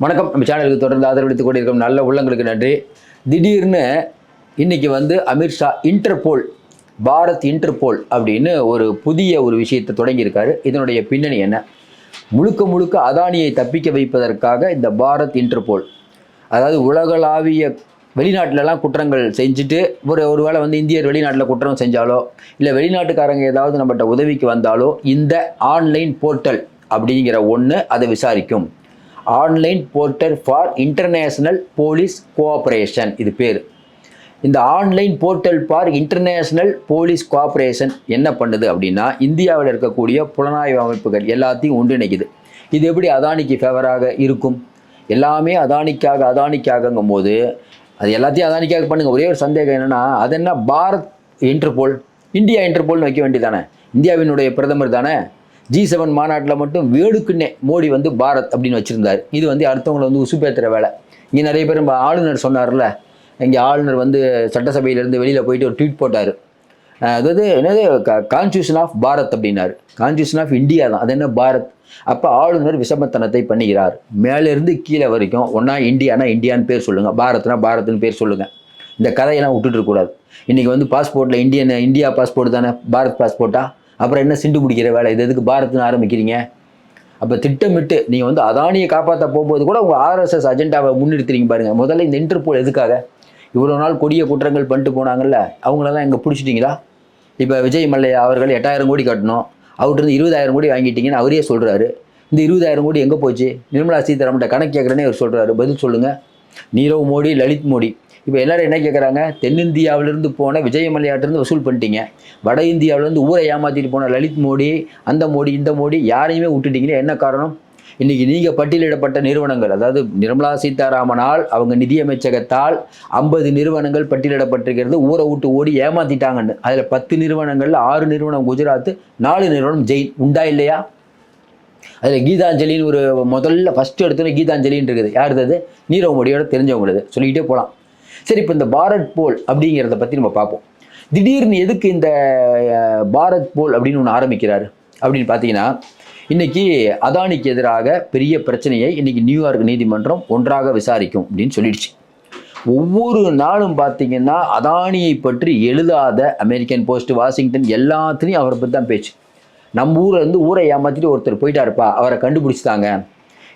வணக்கம். நம்ம சேனலுக்கு தொடர்ந்து ஆதரவளித்துக் கொண்டிருக்கும் நல்ல உள்ளங்களுக்கு நன்றி. திடீர்னு இன்னைக்கு அமித்ஷா இன்டர்போல், பாரத் இன்டர்போல் அப்படின்னு ஒரு புதிய விஷயத்தை தொடங்கியிருக்காரு. இதனுடைய பின்னணி என்ன? முழுக்க முழுக்க அதானியை தப்பிக்க வைப்பதற்காக இந்த பாரத் இன்டர்போல், அதாவது உலகளாவிய வெளிநாட்டிலலாம் குற்றங்கள் செஞ்சுட்டு ஒரு வேளை இந்தியர் வெளிநாட்டில் குற்றம் செஞ்சாலோ இல்லை வெளிநாட்டுக்காரங்க ஏதாவது நம்மகிட்ட உதவிக்கு வந்தாலோ இந்த ஆன்லைன் போர்ட்டல் அப்படிங்கிற ஒன்று அதை விசாரிக்கும். Online portal for international police cooperation இது பேர். இந்த online portal for international police cooperation என்ன பண்ணுது அப்படின்னா, இந்தியாவில் இருக்கக்கூடிய புலனாய்வு அமைப்புகள் எல்லாத்தையும் ஒன்றிணைக்குது. இது எப்படி அதானிக்கு ஃபேவராக இருக்கும்? எல்லாமே அதானிக்காகங்கும் போது அது எல்லாத்தையும் அதானிக்காக பண்ணுங்க. ஒரே ஒரு சந்தேகம் என்னென்னா, அது என்ன பாரத் இன்டர்போல், இந்தியா இன்டர்போல்னு வைக்க வேண்டியதானே? இந்தியாவினுடைய பிரதமர் தானே. G7 மாநாட்டில் மட்டும் வேடுக்குன்னே மோடி பாரத் அப்படின்னு வச்சுருந்தார். இது அடுத்தவங்களை உசுப்பேற்றுற வேலை. இங்கே நிறைய பேர் நம்ம ஆளுநர் சொன்னார்ல, இங்கே ஆளுநர் சட்டசபையிலேருந்து வெளியில் போயிட்டு ஒரு ட்வீட் போட்டார். அதாவது என்னது கான்ஸ்டியூஷன் ஆஃப் பாரத் அப்படின்னாரு. கான்ஸ்டியூஷன் ஆஃப் இந்தியா தான், அது என்ன பாரத்? அப்போ ஆளுநர் விஷமத்தனத்தை பண்ணுகிறார். மேலேருந்து கீழே வரைக்கும் ஒன்றா இந்தியானா இந்தியான்னு பேர் சொல்லுங்கள், பாரத்னா பாரத்னு பேர் சொல்லுங்கள். இந்த கதையெல்லாம் விட்டுட்டு இருக்கக்கூடாது. இன்றைக்கி பாஸ்போர்ட்டில் இந்தியா பாஸ்போர்ட் தானே, பாரத் பாஸ்போர்ட்டா? அப்புறம் என்ன சிண்டு பிடிக்கிற வேலை? இது எதுக்கு பாரத்னு ஆரம்பிக்கிறீங்க? அப்போ திட்டமிட்டு நீங்கள் அதானியை காப்பாற்ற போகும்போது கூட உங்கள் RSS அஜெண்டாவை முன்னிறுத்துறீங்க பாருங்கள். முதல்ல இந்த இன்டர்போல் எதுக்காக? இவ்வளோ நாள் கொடிய குற்றங்கள் பண்ணிட்டு போனாங்கல்ல, அவங்களெல்லாம் இங்கே பிடிச்சிட்டிங்களா? இப்போ விஜய் மல்லையா அவர்கள் 8000 கோடி கட்டணும், அவர்கிட்ட 20,000 கோடி வாங்கிட்டீங்கன்னு அவரே சொல்கிறாரு. இந்த 20,000 கோடி எங்கே போச்சு? நிர்மலா சீதாராமன் கணக்கு கேட்குறேன்னே அவர் சொல்கிறாரு. பதில் சொல்லுங்கள். நீரவ் மோடி, லலித் மோடி, இப்போ எல்லோரும் என்ன கேட்குறாங்க? தென்னிந்தியாவிலேருந்து போன விஜய் மல்லையாட்டிருந்து வசூல் பண்ணிட்டீங்க, வட இந்தியாவிலேருந்து ஊரை ஏமாற்றிட்டு போன லலித் மோடி, அந்த மோடி இந்த மோடி யாரையுமே விட்டுட்டீங்களே, என்ன காரணம்? இன்றைக்கி நீங்கள் பட்டியலிடப்பட்ட நிறுவனங்கள், அதாவது நிர்மலா சீதாராமனால் அவங்க நிதியமைச்சகத்தால் 50 நிறுவனங்கள் பட்டியலிடப்பட்டிருக்கிறது, ஊரை விட்டு ஓடி ஏமாற்றிட்டாங்கன்னு. அதில் 10 நிறுவனங்களில் 6 நிறுவனம் குஜராத், 4 நிறுவனம் ஜெயின். உண்டா இல்லையா? அதில் கீதாஞ்சலின்னு ஒரு முதல்ல ஃபஸ்ட்டு எடுத்தோன்னே கீதாஞ்சலின்னு இருக்குது. யாருது அது? நீரவ் மோடியோட தெரிஞ்சவங்களது. சொல்லிக்கிட்டே போகலாம். சரி, இப்போ இந்த பாரத் போல் அப்படிங்கிறத பற்றி நம்ம பார்ப்போம். திடீர்னு எதுக்கு இந்த பாரத் போல் அப்படின்னு ஒன்று ஆரம்பிக்கிறாரு அப்படின்னு பார்த்தீங்கன்னா, இன்றைக்கி அதானிக்கு எதிராக பெரிய பிரச்சனையை இன்றைக்கி நியூயார்க் நீதிமன்றம் ஒன்றாக விசாரிக்கும் அப்படின்னு சொல்லிடுச்சு. ஒவ்வொரு நாளும் பார்த்திங்கன்னா அதானியை பற்றி எழுதாத அமெரிக்கன் போஸ்ட், வாஷிங்டன் எல்லாத்துலேயும் அவரை பற்றி தான் பேச்சு. நம்ம ஊரில் ஊரை ஏமாற்றிட்டு ஒருத்தர் போயிட்டாருப்பா, அவரை கண்டுபிடிச்சிட்டாங்க.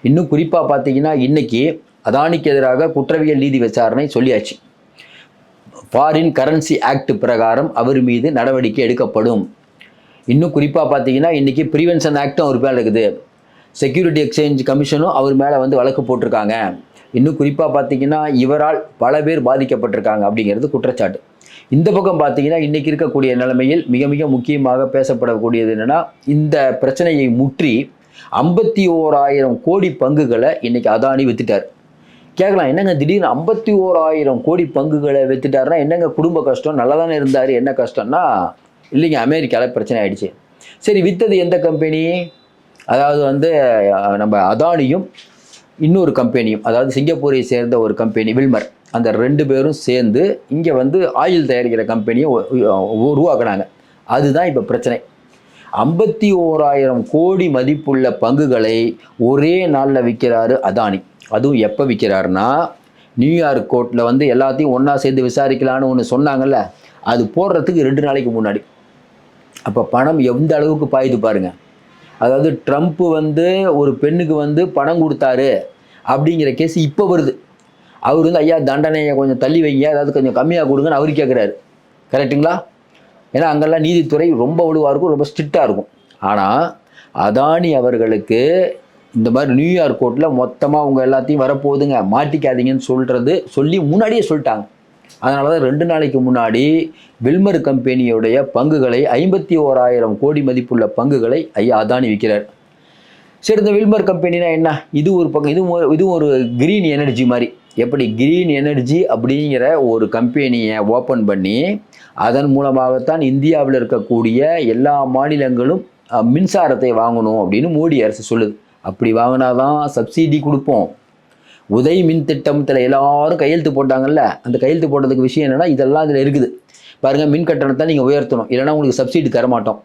இன்னும் குறிப்பாக பார்த்தீங்கன்னா இன்றைக்கி அதானிக்கு எதிராக குற்றவியல் நீதி விசாரணை சொல்லியாச்சு. ஃபாரின் கரன்சி ஆக்ட் பிரகாரம் அவர் மீது நடவடிக்கை எடுக்கப்படும். இன்னும் குறிப்பாக பார்த்தீங்கன்னா இன்றைக்கி ப்ரிவென்ஷன் ஆக்டும் அவர் மேலே இருக்குது. செக்யூரிட்டி எக்ஸ்சேஞ்ச் கமிஷனும் அவர் மேலே வழக்கு போட்டிருக்காங்க. இன்னும் குறிப்பாக பார்த்தீங்கன்னா இவரால் பல பேர் பாதிக்கப்பட்டிருக்காங்க அப்படிங்கிறது குற்றச்சாட்டு. இந்த பக்கம் பார்த்தீங்கன்னா இன்றைக்கி இருக்கக்கூடிய நிலைமையில் மிக மிக முக்கியமாக பேசப்படக்கூடியது என்னென்னா, இந்த பிரச்சனையை முற்றி 51,000 கோடி பங்குகளை இன்றைக்கி அதானி வித்துட்டார். கேட்கலாம், என்னங்க திடீர்னு 51,000 கோடி பங்குகளை வித்துட்டாருன்னா என்னங்க குடும்ப கஷ்டம்? நல்லா தானே இருந்தார், என்ன கஷ்டம்னா? இல்லைங்க, அமெரிக்காவில் பிரச்சனை ஆகிடுச்சு. சரி, விற்றது எந்த கம்பெனி? அதாவது நம்ம அதானியும் இன்னொரு கம்பெனியும், அதாவது சிங்கப்பூரை சேர்ந்த ஒரு கம்பெனி வில்மர், அந்த 2 பேரும் சேர்ந்து இங்கே ஆயில் தயாரிக்கிற கம்பெனியை உருவாக்குனாங்க. அதுதான் இப்போ பிரச்சனை. 51,000 கோடி மதிப்புள்ள பங்குகளை ஒரே நாளில் விற்கிறாரு அதானி. அதுவும் எப்போ விற்கிறாருன்னா, நியூயார்க் கோர்ட்டில் எல்லாத்தையும் ஒன்றா சேர்ந்து விசாரிக்கலான்னு ஒன்று சொன்னாங்கல்ல, அது போடுறதுக்கு 2 நாளைக்கு முன்னாடி. அப்போ பணம் எந்த அளவுக்கு பாயுது பாருங்கள். அதாவது ட்ரம்ப்பு ஒரு பெண்ணுக்கு பணம் கொடுத்தாரு அப்படிங்கிற கேஸ் இப்போ வருது. அவர் ஐயா தண்டனையை கொஞ்சம் தள்ளி வைங்க, அதாவது கொஞ்சம் கம்மியாக கொடுங்கன்னு அவர் கேட்குறாரு. கரெக்டுங்களா? ஏன்னா அங்கெல்லாம் நீதித்துறை ரொம்ப வலுவாக இருக்கும், ரொம்ப ஸ்ட்ரிக்டாக இருக்கும். ஆனால் அதானி அவர்களுக்கு இந்த மாதிரி நியூயார்க் கோர்ட்டில் மொத்தமாக அவங்க எல்லாத்தையும் வரப்போகுதுங்க, மாட்டிக்காதீங்கன்னு சொல்லி முன்னாடியே சொல்லிட்டாங்க. அதனால தான் 2 நாளைக்கு முன்னாடி வில்மர் கம்பெனியோடைய பங்குகளை 51,000 கோடி மதிப்புள்ள பங்குகளை ஐயா அதானி விற்கிறார். சரி, இந்த வில்மர் கம்பெனினா என்ன? இது ஒரு பக்கம், இதுவும் ஒரு கிரீன் எனர்ஜி மாதிரி. எப்படி கிரீன் எனர்ஜி அப்படிங்கிற ஒரு கம்பெனியை ஓப்பன் பண்ணி அதன் மூலமாகத்தான் இந்தியாவில் இருக்கக்கூடிய எல்லா மாநிலங்களும் மின்சாரத்தை வாங்கணும் அப்படின்னு மோடி அரசு சொல்லுது. அப்படி வாங்கினாதான் சப்சிடி கொடுப்போம். உதய் மின் திட்டத்தில் எல்லாரும் கையெழுத்து போட்டாங்கல்ல, அந்த கையெழுத்து போட்டதுக்கு விஷயம் என்னென்னா, இதெல்லாம் இதில் இருக்குது பாருங்கள். மின் கட்டணத்தை நீங்கள் உயர்த்தணும், இல்லைனா உங்களுக்கு சப்சிடி தரமாட்டோம்.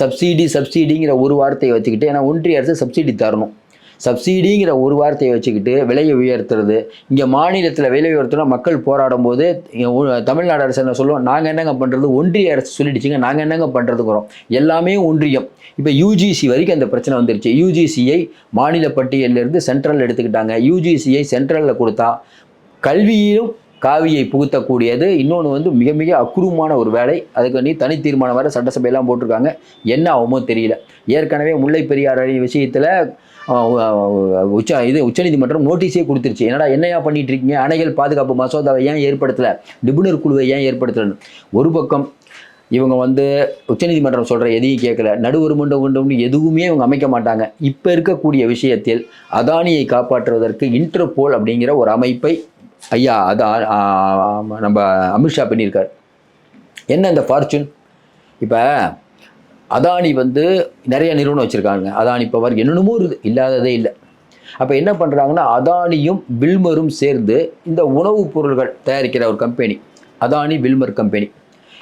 சப்சிடிங்கிற ஒரு வார்த்தையை வச்சுக்கிட்டு, ஏன்னா ஒன்றிய அரசு சப்சிடி தரணும். சப்சிடிங்கிற ஒரு வார்த்தையை வச்சுக்கிட்டு விலையை உயர்த்துறது. இங்கே மாநிலத்தில் விலை உயர்த்தினா மக்கள் போராடும் போது தமிழ்நாடு அரசு என்ன சொல்லுவோம், நாங்கள் என்னங்க பண்ணுறது, ஒன்றிய அரசு சொல்லிடுச்சுங்க, நாங்கள் என்னங்க பண்ணுறதுங்கிறோம். எல்லாமே ஒன்றியம். இப்போ யூஜிசி வரைக்கும் அந்த பிரச்சனை வந்துருச்சு. யூஜிசியை மாநில பட்டியலிருந்து சென்ட்ரல் எடுத்துக்கிட்டாங்க. யூஜிசியை சென்ட்ரலில் கொடுத்தா கல்வியிலும் காவியை புகுத்தக்கூடியது. இன்னொன்று வந்து மிக மிக அக்குறுமான ஒரு வேலை. அதுக்கு நீ தனி தீர்மானம் வர சட்டசபையெல்லாம் போட்டிருக்காங்க. என்ன ஆகுமோ தெரியல. ஏற்கனவே முல்லை பெரியார் அணை விஷயத்தில் உச்சநீதிமன்றம் நோட்டீஸே கொடுத்துருச்சு. என்னையா பண்ணிட்டு இருக்கீங்க, அணைகள் பாதுகாப்பு மசோதாவை ஏன் ஏற்படுத்தலை, நிபுணர் குழுவை ஏன் ஏற்படுத்தலைன்னு. ஒரு பக்கம் இவங்க வந்து உச்சநீதிமன்றம் சொல்கிற எதையும் கேட்கல, நடுவர் மன்றம் எதுவுமே இவங்க அமைக்க மாட்டாங்க. இப்போ இருக்கக்கூடிய விஷயத்தில் அதானியை காப்பாற்றுவதற்கு இன்டர்போல் அப்படிங்கிற ஒரு அமைப்பை ஐயா அதான் நம்ம அமித்ஷா பண்ணியிருக்கார். என்ன இந்த ஃபார்ச்சூன், இப்போ அதானி வந்து நிறைய நிறுவனம் வச்சுருக்காங்க. அதானி பவர் என்னென்னமோ இருக்குது, இல்லாததே இல்லை. அப்போ என்ன பண்ணுறாங்கன்னா, அதானியும் வில்மரும் சேர்ந்து இந்த உணவுப் பொருள்கள் தயாரிக்கிற ஒரு கம்பெனி அதானி வில்மர் கம்பெனி.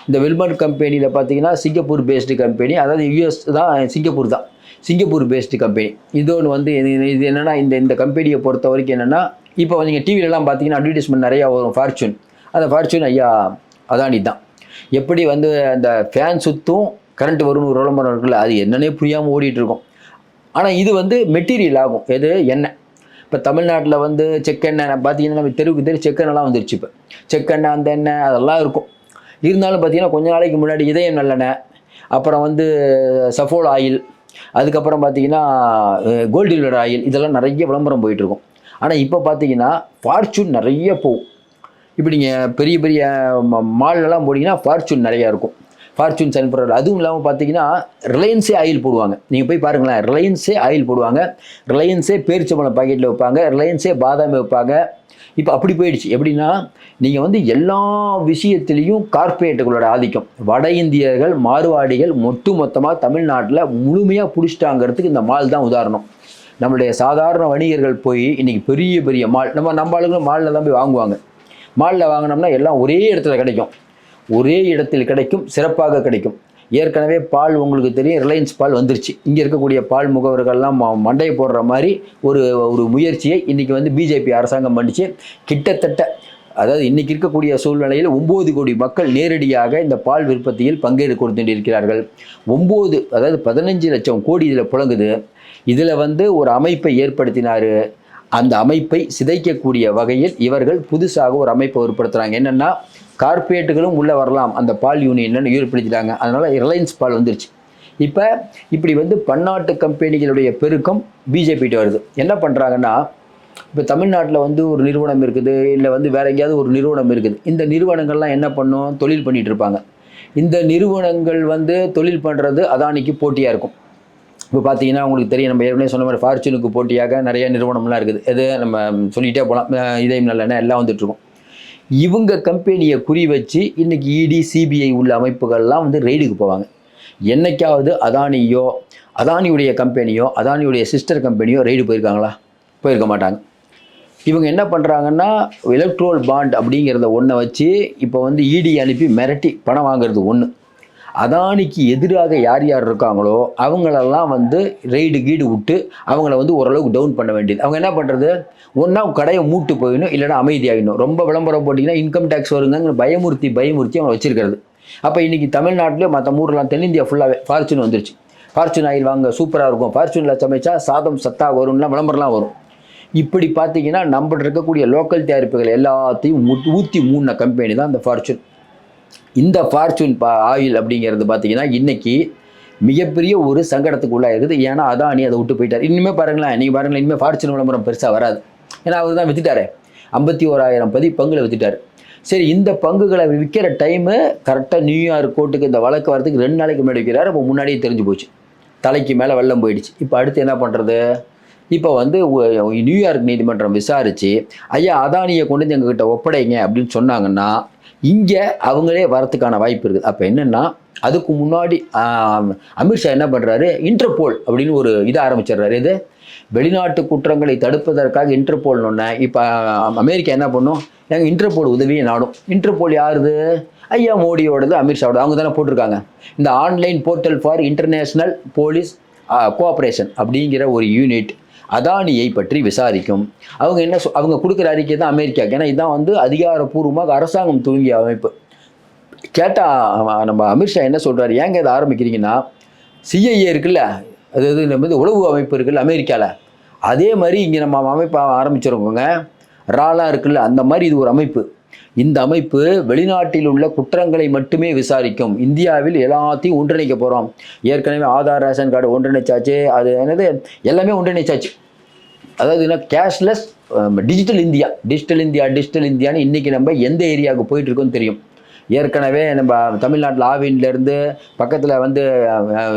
இந்த வில்மர் கம்பெனியில் பார்த்தீங்கன்னா சிங்கப்பூர் பேஸ்டு கம்பெனி, அதாவது யூஎஸ் தான், சிங்கப்பூர் பேஸ்டு கம்பெனி. இதோன்னு வந்து இது என்னென்னா, இந்த கம்பெனியை பொறுத்த வரைக்கும் என்னென்னா, இப்போ நீங்கள் டிவிலெலாம் பார்த்தீங்கன்னா அட்வர்டைஸ்மெண்ட் நிறையா வரும் ஃபார்ச்சூன். அந்த ஃபார்ச்சூன் ஐயா அதானி தான். எப்படி வந்து அந்த ஃபேன் சுற்றும் கரண்ட் வரும்னு ஒரு விளம்பரம் இருக்குல்ல, அது என்னன்னே புரியாமல் ஓடிட்டுருக்கும். ஆனால் இது வந்து மெட்டீரியல் ஆகும். எது, எண்ணெய். இப்போ தமிழ்நாட்டில் வந்து செக்கெண்ணெய் பார்த்தீங்கன்னா நம்ம தெருவுக்கு செக்கெண்ணெய்லாம் வந்துருச்சு. இப்போ செக்கெண்ணெய் அந்த எண்ணெய் அதெல்லாம் இருக்கும். இருந்தாலும் பார்த்தீங்கன்னா கொஞ்ச நாளைக்கு முன்னாடி இதயம் நல்லெண்ணெய், அப்புறம் வந்து சஃபோல் ஆயில், அதுக்கப்புறம் பார்த்தீங்கன்னா கோல்டு ஆயில், இதெல்லாம் நிறைய விளம்பரம் போயிட்டுருக்கும். ஆனால் இப்போ பார்த்தீங்கன்னா ஃபார்ச்சூன் நிறைய போகும். இப்போ நீங்கள் பெரிய பெரிய மால்லலாம் போனீங்கன்னா ஃபார்ச்சூன் நிறையா இருக்கும். Fortune sunflower. அதுவும் இல்லாமல் பார்த்தீங்கன்னா ரிலையன்ஸே ஆயில் போடுவாங்க. நீங்கள் போய் பாருங்களேன், ரிலையன்ஸே ஆயில் போடுவாங்க, ரிலையன்ஸே பேரிச்சம்பழம் பாக்கெட்டில் வைப்பாங்க, ரிலையன்ஸே பாதாம் வைப்பாங்க. இப்போ அப்படி போயிடுச்சு. எப்படின்னா, நீங்கள் வந்து எல்லா விஷயத்துலேயும் கார்ப்பரேட்டுகளோட ஆதிக்கம். வட இந்தியர்கள், மார்வாடிகள் மொத்தமாக தமிழ்நாட்டில் முழுமையாக பிடிச்சிட்டாங்கிறதுக்கு இந்த மால் தான் உதாரணம். நம்மளுடைய சாதாரண வணிகர்கள் போய் இன்றைக்கி பெரிய பெரிய மால், நம்ம ஆளுங்களும் மாலில் தான் போய் வாங்குவாங்க. மாலில் வாங்கினோம்னா எல்லாம் ஒரே இடத்துல கிடைக்கும், ஒரே இடத்தில் கிடைக்கும், சிறப்பாக கிடைக்கும். ஏற்கனவே பால் உங்களுக்கு தெரியும், ரிலையன்ஸ் பால் வந்துருச்சு. இங்கே இருக்கக்கூடிய பால் முகவர்கள்லாம் மண்டையை போடுற மாதிரி ஒரு முயற்சியை இன்றைக்கி வந்து பிஜேபி அரசாங்கம் பண்ணிச்சு. கிட்டத்தட்ட அதாவது இன்றைக்கி இருக்கக்கூடிய சூழ்நிலையில் 9 கோடி மக்கள் நேரடியாக இந்த பால் விற்பத்தியில் பங்கேற்று கொடுத்துட்டிருக்கிறார்கள். 15 லட்சம் கோடி இதில் புழங்குது. இதில் வந்து ஒரு அமைப்பை ஏற்படுத்தினார். அந்த அமைப்பை சிதைக்கக்கூடிய வகையில் இவர்கள் புதுசாக ஒரு அமைப்பை ஏற்படுத்துகிறாங்க. என்னென்னா, கார்ப்பரேட்டுகளும் உள்ளே வரலாம் அந்த பால் யூனியன்னு ஏற்படுத்திட்டாங்க. அதனால் ரிலையன்ஸ் பால் வந்துருச்சு. இப்போ இப்படி வந்து பன்னாட்டு கம்பெனிகளுடைய பெருக்கம் பிஜேபிகிட்ட வருது. என்ன பண்ணுறாங்கன்னா, இப்போ தமிழ்நாட்டில் வந்து ஒரு நிறுவனம் இருக்குது, இல்லை வந்து வேறு எங்கேயாவது ஒரு நிறுவனம் இருக்குது. இந்த நிறுவனங்கள்லாம் என்ன பண்ணும், தொழில் பண்ணிகிட்டு இருப்பாங்க. இந்த நிறுவனங்கள் வந்து தொழில் பண்ணுறது அதானிக்கு போட்டியாக இருக்கும். இப்போ பார்த்தீங்கன்னா உங்களுக்கு தெரியும், நம்ம ஏற்கனவே சொன்ன மாதிரி ஃபார்ச்சூனுக்கு போட்டியாக நிறைய நிறுவனம்லாம் இருக்குது. எது நம்ம சொல்லிகிட்டே போகலாம், இதயம் நல்லெண்ணெய் எல்லாம் வந்துட்டுருக்கும். இவங்க கம்பெனியை குறி வச்சு இன்றைக்கி இடி, சிபிஐ உள்ள அமைப்புகள்லாம் வந்து ரெய்டுக்கு போவாங்க. என்னைக்காவது அதானியோ, அதானியுடைய கம்பெனியோ, அதானியுடைய சிஸ்டர் கம்பெனியோ ரெய்டு போயிருக்காங்களா? போயிருக்க மாட்டாங்க. இவங்க என்ன பண்ணுறாங்கன்னா, எலக்ட்ரோல் பாண்ட் அப்படிங்கிறத ஒன்றை வச்சு இப்போ வந்து இடி அனுப்பி மிரட்டி பணம் வாங்குறது ஒன்று. அதானிக்கு எதிராக யார் யார் இருக்காங்களோ அவங்களெல்லாம் வந்து ரெய்டு கீடு விட்டு அவங்கள வந்து ஓரளவுக்கு டவுன் பண்ண வேண்டியது. அவங்க என்ன பண்ணுறது, ஒன்றா கடையை மூட்டு போயிடணும், இல்லைனா அமைதியாகிடணும். ரொம்ப விளம்பரம் போட்டிங்கன்னா இன்கம் டேக்ஸ் வருங்க பயமுறுத்தி அவங்க வச்சுருக்கிறது. அப்போ இன்றைக்கி தமிழ்நாட்டிலே மற்ற ஊரெலாம் தென்னிந்தியா ஃபுல்லாகவே ஃபார்ச்சூன் வந்துருச்சு. ஃபார்ச்சூன் ஆயில் வாங்க சூப்பராக இருக்கும், ஃபார்ச்சூனில் சமைச்சா சாதம் சத்தாக வரும்லாம் விளம்பரம்லாம் வரும். இப்படி பார்த்தீங்கன்னா நம்மகிட்ட இருக்கக்கூடிய லோக்கல் தயாரிப்புகள் எல்லாத்தையும் ஊற்றி மூண கம்பெனி தான் இந்த ஃபார்ச்சூன். இந்த ஃபார்ச்சூன் ஆயில் அப்படிங்கிறது பார்த்தீங்கன்னா இன்றைக்கி மிகப்பெரிய ஒரு சங்கடத்துக்கு உள்ளாக இருக்குது. ஏன்னா அதானி அதை விட்டு போயிட்டார். இனிமேல் பாருங்களேன், நீங்கள் பாருங்களேன், இனிமேல் ஃபார்ச்சூன் விளம்பரம் பெருசாக வராது. ஏன்னா அவர் தான் விற்றுட்டாரு, 51,000 பங்குகளை விற்றுட்டார். சரி, இந்த பங்குகளை விற்கிற டைமு கரெக்டாக நியூயார்க் கோர்ட்டுக்கு இந்த வழக்கு வரதுக்கு 2 நாளைக்கு முன்னாடி வைக்கிறார். அப்போ முன்னாடியே தெரிஞ்சு போச்சு, தலைக்கு மேலே வெள்ளம் போயிடுச்சு. இப்போ அடுத்து என்ன பண்ணுறது? இப்போ வந்து நியூயார்க் நீதிமன்றம் விசாரித்து ஐயா அதானியை கொண்டு வந்து எங்ககிட்ட ஒப்படைங்க அப்படின்னு சொன்னாங்கன்னா இங்கே அவங்களே வரத்துக்கான வாய்ப்பு இருக்குது. அப்போ என்னென்னா, அதுக்கு முன்னாடி அமித்ஷா என்ன பண்ணுறாரு, இன்டர்போல் அப்படின்னு ஒரு இதை ஆரம்பிச்சிடுறாரு. இது வெளிநாட்டு குற்றங்களை தடுப்பதற்காக இன்டர்போல்னு. இப்போ அமெரிக்கா என்ன பண்ணும், எங்கள் இன்டர்போல் உதவியை நாடும். இன்டர்போல் யாருது? ஐயா மோடியோடது, அமித்ஷாவோட. அவங்க தானே போட்டிருக்காங்க இந்த online portal for international police cooperation அப்படிங்கிற ஒரு யூனிட். அதானியை பற்றி விசாரிக்கும். அவங்க என்ன அவங்க கொடுக்குற அறிக்கை தான் அமெரிக்காவுக்கு. ஏன்னா இதுதான் வந்து அதிகாரப்பூர்வமாக அரசாங்கம் தூங்கிய அமைப்பு. கேட்டால் நம்ம அமித்ஷா என்ன சொல்கிறார், ஏங்க இதை ஆரம்பிக்கிறீங்கன்னா, சிஐஏ இருக்குல்ல, அதாவது நம்ம உளவு அமைப்பு இருக்குல்ல அமெரிக்காவில், அதே மாதிரி இங்கே நம்ம அமைப்பை ஆரம்பிச்சிருக்கோங்க. ராலாம் இருக்குல்ல, அந்த மாதிரி இது ஒரு அமைப்பு. இந்த அமைப்பு வெளிநாட்டில் உள்ள குற்றங்களை மட்டுமே விசாரிக்கும். இந்தியாவில் எல்லாத்தையும் ஒன்றிணைக்க போகிறோம். ஏற்கனவே ஆதார், ரேஷன் கார்டு ஒன்றிணைச்சாச்சு. அது என்னது எல்லாமே ஒன்றிணைச்சாச்சு. அதாவது என்ன, கேஷ்லெஸ் டிஜிட்டல் இந்தியா, டிஜிட்டல் இந்தியான்னு இன்றைக்கி நம்ம எந்த ஏரியாவுக்கு போயிட்டு இருக்கோன்னு தெரியும். ஏற்கனவே நம்ம தமிழ்நாட்டில் ஆவின்லேருந்து பக்கத்தில் வந்து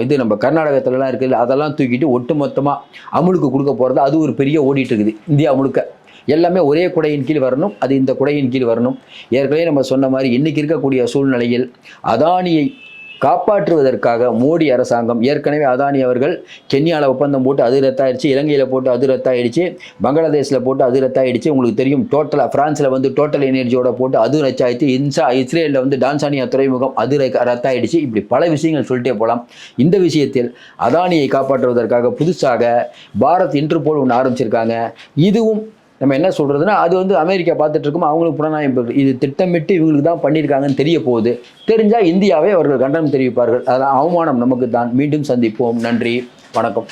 இது நம்ம கர்நாடகத்துலலாம் இருக்குது, அதெல்லாம் தூக்கிட்டு ஒட்டு மொத்தமாக அமுலுக்கு கொடுக்க போகிறது. அது ஒரு பெரிய ஓடிட்டு இருக்குது இந்தியா முழுக்க. எல்லாமே ஒரே குடையின் கீழ் வரணும், அது இந்த குடையின் கீழ் வரணும். ஏற்கனவே நம்ம சொன்ன மாதிரி இன்றைக்கி இருக்கக்கூடிய சூழ்நிலையில் அதானியை காப்பாற்றுவதற்காக மோடி அரசாங்கம், ஏற்கனவே அதானி அவர்கள் கென்யாவில் ஒப்பந்தம் போட்டு அது ரத்தாயிடுச்சு, இலங்கையில் போட்டு அது ரத்தாயிடுச்சு, பங்களாதேஷில் போட்டு அது ரத்தாயிடுச்சு. உங்களுக்கு தெரியும், டோட்டலாக ஃப்ரான்ஸில் வந்து டோட்டல் எனர்ஜியோட போட்டு அது ரத்தாயிடுச்சு. இஸ்ரேலில் வந்து டான்சானியா துறைமுகம் அது ரத்தாயிடுச்சு. இப்படி பல விஷயங்கள் சொல்லிட்டே போகலாம். இந்த விஷயத்தில் அதானியை காப்பாற்றுவதற்காக புதுசாக பாரத் இன்டர்போல் ஒன்று ஆரம்பிச்சிருக்காங்க. இதுவும் நம்ம என்ன சொல்கிறதுனா, அது வந்து அமெரிக்கா பார்த்துட்டு இருக்கும், அவங்களுக்கு புலனாய்வு இது திட்டமிட்டு இவங்களுக்கு தான் பண்ணியிருக்காங்கன்னு தெரிய போகுது. தெரிஞ்சால் இந்தியாவே அவர்கள் கண்டனம் தெரிவிப்பார்கள். அதனால் அவமானம் நமக்கு தான். மீண்டும் சந்திப்போம். நன்றி, வணக்கம்.